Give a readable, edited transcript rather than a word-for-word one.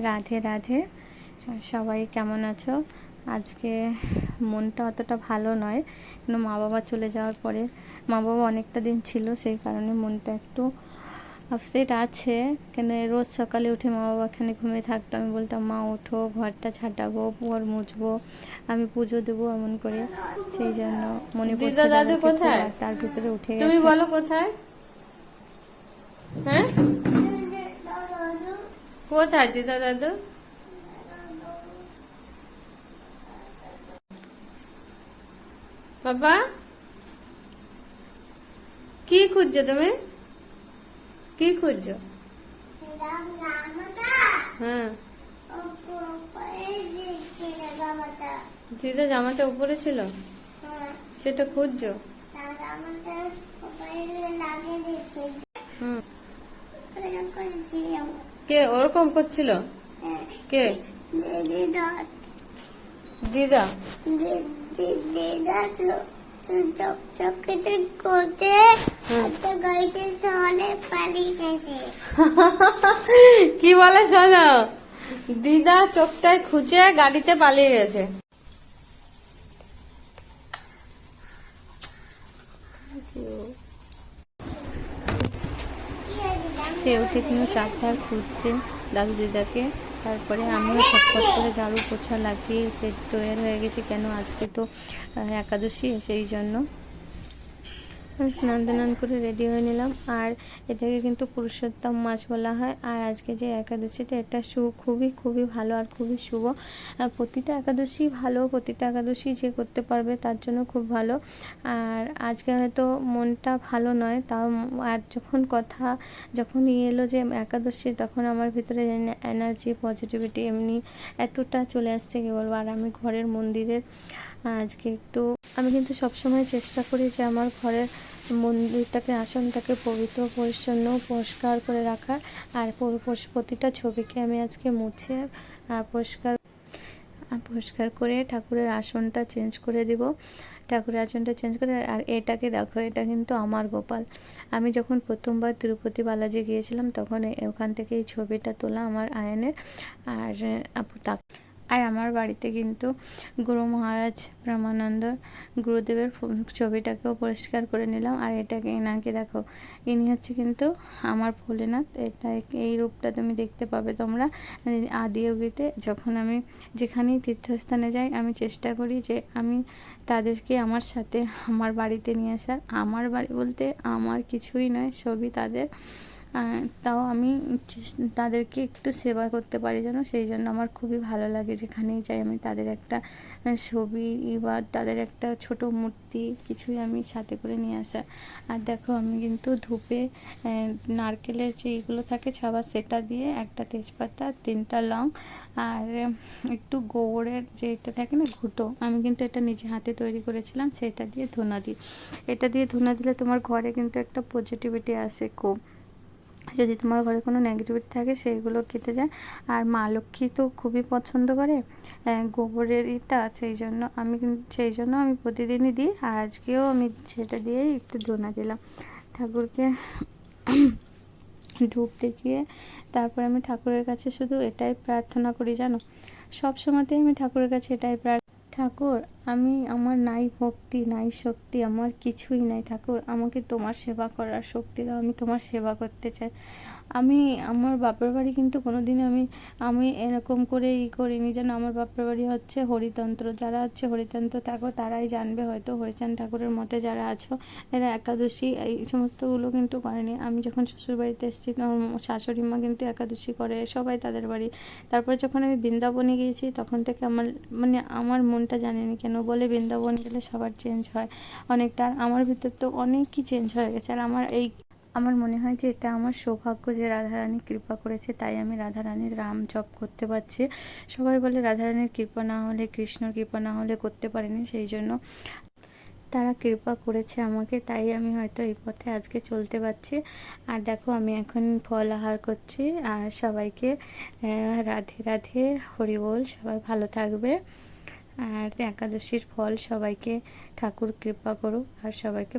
রাধে রাধে। সবাই কেমন আছো? আজকে মনটা অতটা ভালো নয়, কিন্তু মা বাবা চলে যাওয়ার পরে মা বাবা অনেকটা দিন ছিল, সেই কারণে মনটা একটু আপসেট আছে। কেন রোজ সকালে উঠে মা বাবা এখানে ঘুমিয়ে থাকতো, আমি বলতাম মা ওঠো, ঘরটা ছাটাবো, ঘর মুছবো, আমি পুজো দেবো, এমন করে। সেই জন্য মনে পড়ছে দাদু কোথায়, আর তার ভিতরে উঠে গেছে। তুমি বলো কোথায়? হ্যাঁ, কোথায় দিদা দাদু? বাবা, কি খুঁজছো তুমি? কি খুঁজছো? হ্যাঁ, দিদা জামাটা উপরে ছিল, সেটা খুঁজছো? হুম, কে ওরকম করছিল? কে? দিদা। কি বলে শোনো, দিদা চোখটায় খুঁজে গাড়িতে পালিয়ে গেছে। সেও ঠিক চারধার খুঁজছে দাদু দিদাকে। তারপরে আমিও ছটফট করে ঝাড়ু পোছা লাগিয়ে তৈরি হয়ে গেছি, কেন আজকে তো একাদশী, সেই জন্য আমি স্নান টান করে রেডি হয়ে নিলাম। আর এটাকে কিন্তু পুরুষোত্তম মাস বলা হয়। আর আজকে যে একাদশীটা, এটা খুবই খুবই ভালো আর খুবই শুভ। প্রতিটা একাদশী ভালো, প্রতিটা একাদশী যে করতে পারবে তার জন্য খুব ভালো। আর আজকে হয়তো মনটা ভালো নয়, তাও আর যখন এলো যে একাদশী, তখন আমার ভিতরে এনার্জি, পজিটিভিটি এমনি এতটা চলে আসছে কি বলবো। আর আমি ঘরের মন্দিরের আজকে আমি কিন্তু সবসময় চেষ্টা করি যে আমার ঘরের মন্দিরটাকে, আসনটাকে পবিত্র, পরিচ্ছন্ন, পরিষ্কার করে রাখার। আর প্রতিটা ছবিকে আমি আজকে মুছে পরিষ্কার করে ঠাকুরের আসনটা চেঞ্জ করে দিব। ঠাকুরের আসনটা চেঞ্জ করে, আর এটাকে দেখো, এটা কিন্তু আমার গোপাল। আমি যখন প্রথমবার তিরুপতি বালাজি গিয়েছিলাম, তখন ওখান থেকে এই ছবিটা তোলা আমার আয়নের। আর আমার বাড়িতে কিন্তু গুরু মহারাজ ব্রহ্মানন্দ গুরুদেবের ছবিটাকেও পরিষ্কার করে নিলাম। আর এটাকে, এনাকে দেখো, ইনি হচ্ছে কিন্তু আমার ভোলেনাথ। এই রূপটা তুমি দেখতে পাবে তোমরা আদি যোগীতে। যখন আমি যেখানেই তীর্থস্থানে যাই, আমি চেষ্টা করি যে আমি তাদেরকে আমার সাথে আমার বাড়িতে নিয়ে আসার। আমার বাড়ি বলতে আমার কিছুই নয়, সবই তাদের। তাও আমি তাদেরকে একটু সেবা করতে পারি যেন, সেই জন্য আমার খুবই ভালো লাগে। যেখানেই যাই আমি তাদের একটা ছবি বা তাদের একটা ছোট মূর্তি কিছুই আমি সাথে করে নিয়ে আসা। আর দেখো, আমি কিন্তু ধূপে নারকেলের যে এইগুলো থাকে ছাবা, সেটা দিয়ে একটা তেজপাতা, 3টা লং, আর একটু গোবরের যে এটা থাকে না, ঘুঁটো, আমি কিন্তু এটা নিজে হাতে তৈরি করেছিলাম, সেটা দিয়ে ধুনা দিই। এটা দিয়ে ধুনা দিলে তোমার ঘরে কিন্তু একটা পজিটিভিটি আসে খুব। যদি তোমার ঘরে কোনো নেগেটিভিটি থাকে, সেইগুলো কেটে যায়। আর মা লক্ষ্মী তো খুবই পছন্দ করে গোবরের এটা, সেই জন্য আমি প্রতিদিনই দিই। আর আজকেও আমি সেটা দিয়েই একটু ধুনা দিলাম ঠাকুরকে ধূপ দেখিয়ে। তারপর আমি ঠাকুরের কাছে শুধু এটাই প্রার্থনা করি জানো, সব সময়তেই আমি ঠাকুরের কাছে এটাই ঠাকুর, আমার নাই ভক্তি, নাই শক্তি, আমার কিছুই নাই। ঠাকুর, আমাকে তোমার সেবা করার শক্তি দাও, আমি তোমার সেবা করতে চাই। আমার বাপের বাড়ি কিন্তু কোনোদিনও আমি এরকম করে করিনি যেন। আমার বাপের বাড়ি হচ্ছে হরিতন্ত্র, যারা হচ্ছে হরিতন্ত্র থাকো তারাই জানবে হয়তো। হরিচাঁদ ঠাকুরের মতে যারা আছো, এরা একাদশী এই সমস্তগুলো কিন্তু করেনি। আমি যখন শ্বশুর বাড়িতে এসেছি, তখন শাশুড়ি মা কিন্তু একাদশী করে, সবাই তাদের বাড়ি। তারপরে যখন আমি বৃন্দাবনে গিয়েছি, তখন থেকে আমার মনটা জানেনি কেন বলে, বৃন্দাবন গেলে সবার চেঞ্জ হয় অনেকটা। আর আমার ভিতর তো অনেকই চেঞ্জ হয়ে গেছে। আর আমার মনে হয় যে এটা আমার সৌভাগ্য যে রাধারানী কৃপা করেছে, তাই আমি রাধারানীর রাম জপ করতে পারছি। সবাই বলে রাধারানীর কৃপা না হলে, কৃষ্ণর কৃপা না হলে করতে পারিনি, সেই জন্য তারা কৃপা করেছে আমাকে, তাই আমি হয়তো এই পথে আজকে চলতে পারছি। আর দেখো, আমি এখন ফল আহার করছি। আর সবাইকে রাধে রাধে, হরি বল। সবাই ভালো থাকবে। আর একাদশীর ফল সবাইকে ঠাকুর কৃপা করুক, আর সবাইকে